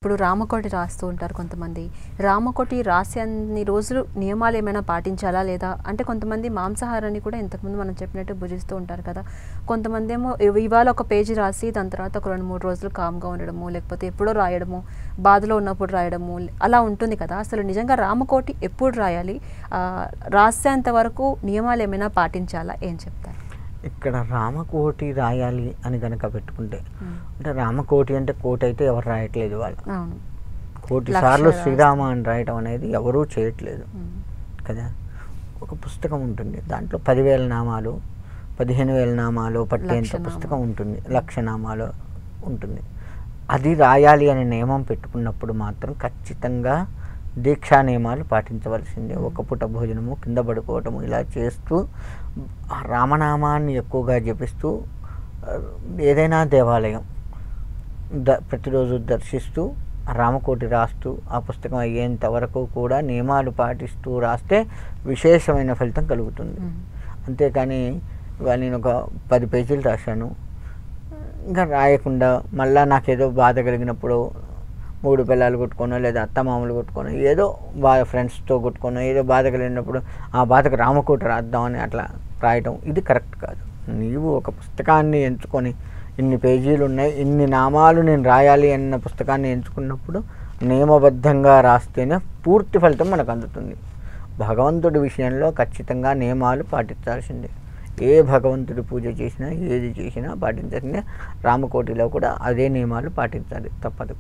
ఇప్పుడు రామకోటి రాస్తూ ఉంటారు కొంతమంది. రామకోటి రాసే అన్ని రోజులు నియమాలు ఏమైనా పాటించాలా లేదా? అంటే కొంతమంది మాంసాహారాన్ని కూడా ఇంతకుముందు మనం చెప్పినట్టు భుజిస్తూ ఉంటారు కదా! కొంతమందేమో ఇవాళ ఒక పేజీ రాసి దాని తర్వాత ఒక 2, 3 రోజులు కామ్‌గా ఉండడము, లేకపోతే ఎప్పుడో రాయడము, బాధలో ఉన్నప్పుడు రాయడము అలా ఉంటుంది కదా! అసలు నిజంగా రామకోటి ఎప్పుడు రాయాలి? రాసేంత వరకు నియమాలు ఏమైనా పాటించాలా? ఏం చెప్తారు? ఇక్కడ రామకోటి రాయాలి అని గనక పెట్టుకుంటే అంటే రామకోటి అంటే కోటి అయితే ఎవరు రాయట్లేదు ఇవాళ. అవును. కోటి సార్లు శ్రీరామ అని రాయటం అనేది ఎవరూ చేయట్లేదు కదా. ఒక పుస్తకం ఉంటుంది, దాంట్లో 10,000 నామాలు 15,000 నామాలు పట్టేంత పుస్తకం ఉంటుంది, 1,00,000 నామాలు ఉంటుంది. అది రాయాలి అనే నియమం పెట్టుకున్నప్పుడు మాత్రం ఖచ్చితంగా దీక్షా నియమాలు పాటించవలసిందే. ఒక పూట భోజనము, కింద పడుకోవటము ఇలా చేస్తూ రామనామాన్ని ఎక్కువగా జపిస్తూ ఏదైనా దేవాలయం ప్రతిరోజు దర్శిస్తూ రామకోటి రాస్తూ ఆ పుస్తకం అయ్యేంత వరకు కూడా నియమాలు పాటిస్తూ రాస్తే విశేషమైన ఫలితం కలుగుతుంది. అంతేకాని ఇవాళ నేను ఒక 10 పేజీలు రాశాను, ఇంకా రాయకుండా మళ్ళీ నాకేదో బాధ కలిగినప్పుడు 3 పిల్లలు కొట్టుకోనో లేదా అత్తమామలు కొట్టుకోనో ఏదో ఫ్రెండ్స్తో కొట్టుకోనో ఏదో బాధ కలిగినప్పుడు ఆ బాధకు రామకోటి రాద్దామని అట్లా రాయటం ఇది కరెక్ట్ కాదు. నీవు ఒక పుస్తకాన్ని ఎంచుకొని ఇన్ని పేజీలు ఉన్నాయి, ఇన్ని నామాలు నేను రాయాలి అన్న పుస్తకాన్ని ఎంచుకున్నప్పుడు నియమబద్ధంగా రాస్తేనే పూర్తి ఫలితం మనకు అందుతుంది. భగవంతుడి విషయంలో ఖచ్చితంగా నియమాలు పాటించాల్సిందే. ఏ భగవంతుడి పూజ చేసినా ఏది చేసినా పాటించాల్సిందే. రామకోటిలో కూడా అదే నియమాలు పాటించాలి, తప్పదు.